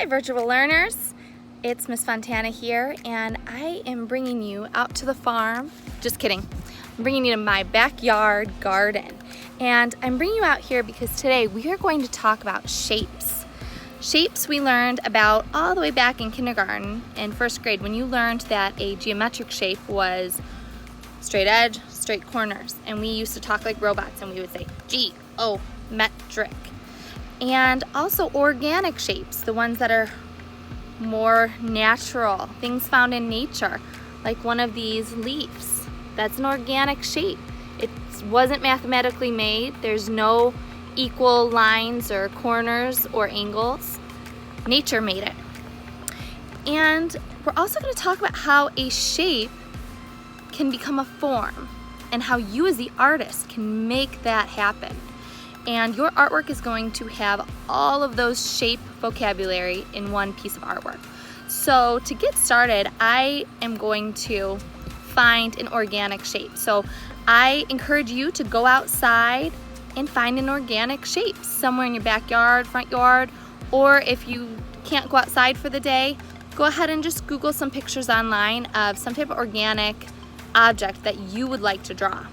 Hi virtual learners, it's Miss Fontana here, and I am bringing you out to the farm. Just kidding, I'm bringing you to my backyard garden. And I'm bringing you out here because today we are going to talk about shapes. Shapes we learned about all the way back in kindergarten and first grade when you learned that a geometric shape was straight edge, straight corners. And we used to talk like robots and we would say G-O-metric. And also organic shapes, the ones that are more natural, things found in nature, like one of these leaves. That's an organic shape. It wasn't mathematically made. There's no equal lines or corners or angles. Nature made it. And we're also going to talk about how a shape can become a form and how you as the artist can make that happen. And your artwork is going to have all of those shape vocabulary in one piece of artwork. So to get started, I am going to find an organic shape. So I encourage you to go outside and find an organic shape somewhere in your backyard, front yard, or if you can't go outside for the day, go ahead and just Google some pictures online of some type of organic object that you would like to draw.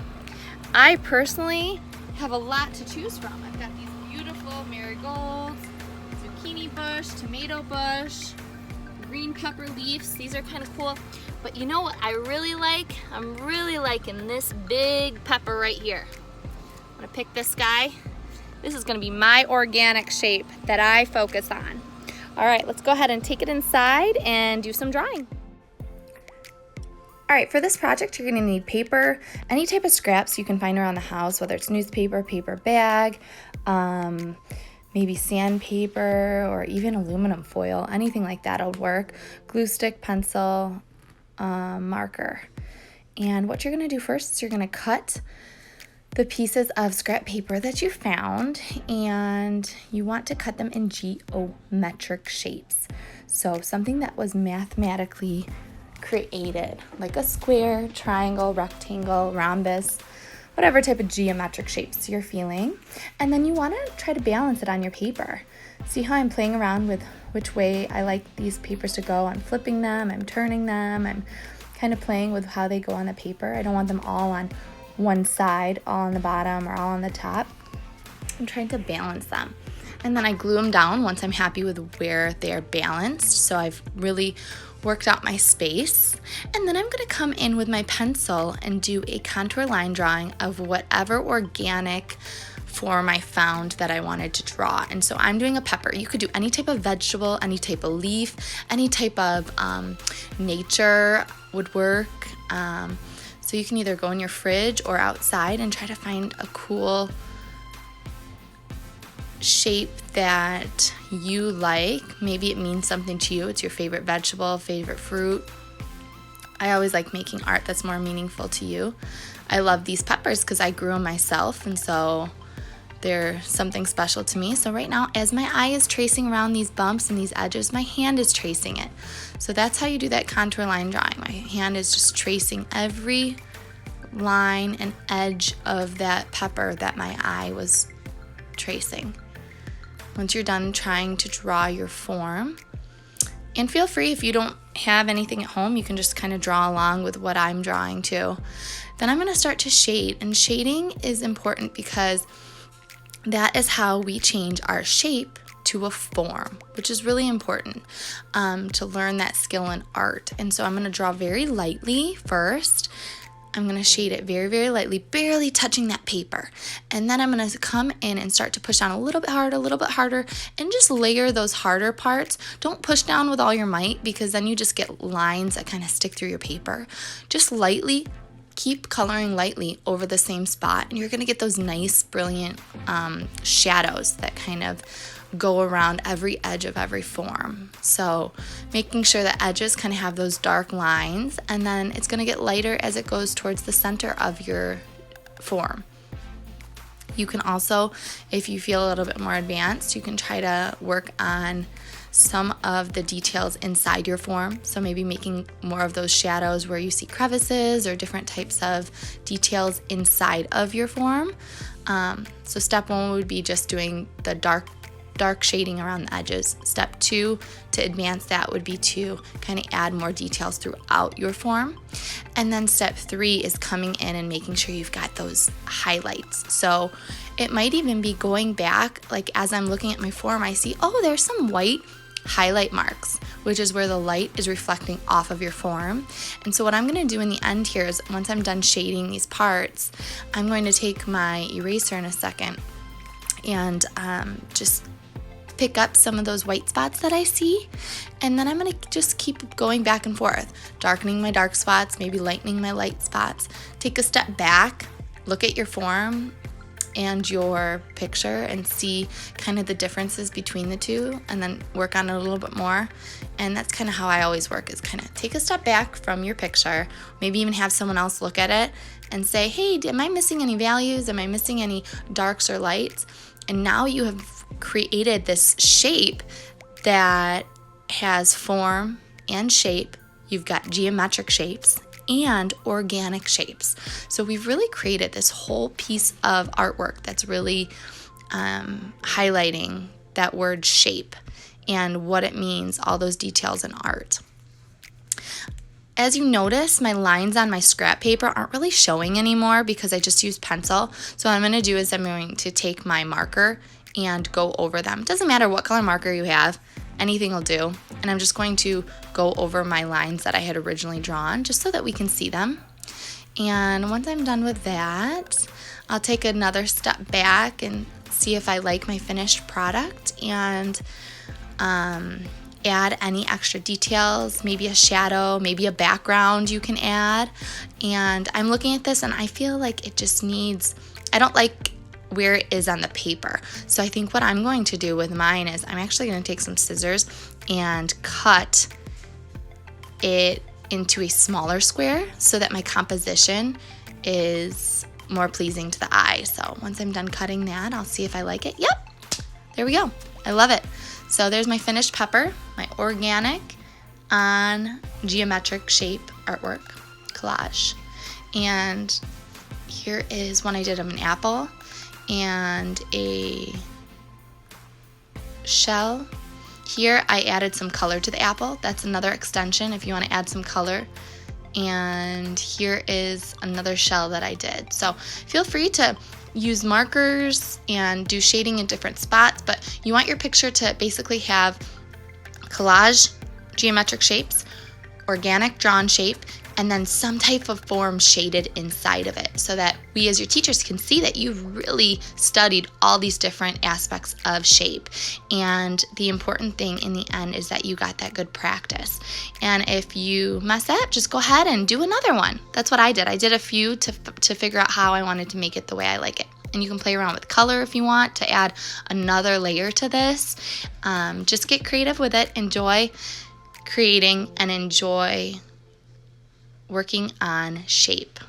I personally have a lot to choose from. I've got these beautiful marigolds, zucchini bush, tomato bush, green pepper leaves. These are kind of cool. But you know what I really like? I'm really liking this big pepper right here. I'm gonna pick this guy. This is gonna be my organic shape that I focus on. All right, let's go ahead and take it inside and do some drawing. All right, for this project, you're gonna need paper, any type of scraps you can find around the house, whether it's newspaper, paper bag, maybe sandpaper, or even aluminum foil, anything like that would work. Glue stick, pencil, marker. And what you're gonna do first is you're gonna cut the pieces of scrap paper that you found, and you want to cut them in geometric shapes. So something that was mathematically created, like a square, triangle, rectangle, rhombus, whatever type of geometric shapes you're feeling. And then you want to try to balance it on your paper. See how I'm playing around with which way I like these papers to go. I'm flipping them, I'm turning them, I'm kind of playing with how they go on the paper. I don't want them all on one side, all on the bottom or all on the top. I'm trying to balance them. And then I glue them down once I'm happy with where they're balanced. So I've really worked out my space. And then I'm going to come in with my pencil and do a contour line drawing of whatever organic form I found that I wanted to draw. And so I'm doing a pepper. You could do any type of vegetable, any type of leaf, any type of nature would work. So you can either go in your fridge or outside and try to find a cool shape that you like. Maybe it means something to you. It's your favorite vegetable, favorite fruit. I always like making art that's more meaningful to you. I love these peppers because I grew them myself, and so they're something special to me. So right now, as my eye is tracing around these bumps and these edges, my hand is tracing it. So that's how you do that contour line drawing. My hand is just tracing every line and edge of that pepper that my eye was tracing. Once you're done trying to draw your form, and feel free if you don't have anything at home, you can just kind of draw along with what I'm drawing too. Then I'm going to start to shade, and shading is important because that is how we change our shape to a form, which is really important to learn that skill in art. And so I'm going to draw very lightly first. I'm going to shade it very, very lightly, barely touching that paper. And then I'm going to come in and start to push down a little bit harder, and just layer those harder parts. Don't push down with all your might because then you just get lines that kind of stick through your paper. Just lightly, keep coloring lightly over the same spot, and you're going to get those nice, brilliant shadows that kind of go around every edge of every form. So making sure the edges kind of have those dark lines, and then it's going to get lighter as it goes towards the center of your form. You can also, if you feel a little bit more advanced, you can try to work on some of the details inside your form. So maybe making more of those shadows where you see crevices or different types of details inside of your form. So step one would be just doing the dark dark shading around the edges. Step 2 to advance that would be to kind of add more details throughout your form. And then step 3 is coming in and making sure you've got those highlights. So it might even be going back, like as I'm looking at my form, I see, oh, there's some white highlight marks, which is where the light is reflecting off of your form. And so what I'm going to do in the end here is, once I'm done shading these parts, I'm going to take my eraser in a second and just pick up some of those white spots that I see, and then I'm going to just keep going back and forth, darkening my dark spots, maybe lightening my light spots. Take a step back, look at your form and your picture and see kind of the differences between the two, and then work on it a little bit more. And that's kind of how I always work, is kind of take a step back from your picture, maybe even have someone else look at it and say, hey, am I missing any values? Am I missing any darks or lights? And now you have created this shape that has form and shape. You've got geometric shapes and organic shapes. So we've really created this whole piece of artwork that's really highlighting that word shape and what it means, all those details in art. As you notice, my lines on my scrap paper aren't really showing anymore because I just used pencil. So what I'm going to do is I'm going to take my marker and go over them. It doesn't matter what color marker you have, anything will do. And I'm just going to go over my lines that I had originally drawn just so that we can see them. And once I'm done with that, I'll take another step back and see if I like my finished product and add any extra details, maybe a shadow, maybe a background you can add. And I'm looking at this and I feel like it just needs, I don't like where it is on the paper. So I think what I'm going to do with mine is I'm actually going to take some scissors and cut it into a smaller square so that my composition is more pleasing to the eye. So once I'm done cutting that, I'll see if I like it. Yep, there we go. I love it. So there's my finished pepper, my organic on geometric shape artwork collage. And here is one I did of an apple and a shell. Here I added some color to the apple. That's another extension if you want to add some color. And here is another shell that I did. So feel free to use markers and do shading in different spots, but you want your picture to basically have collage, geometric shapes, organic drawn shape, and then some type of form shaded inside of it so that we as your teachers can see that you've really studied all these different aspects of shape. And the important thing in the end is that you got that good practice. And if you mess up, just go ahead and do another one. That's what I did. I did a few to figure out how I wanted to make it the way I like it. And you can play around with color if you want to add another layer to this. Just get creative with it. Enjoy creating and enjoy working on shape.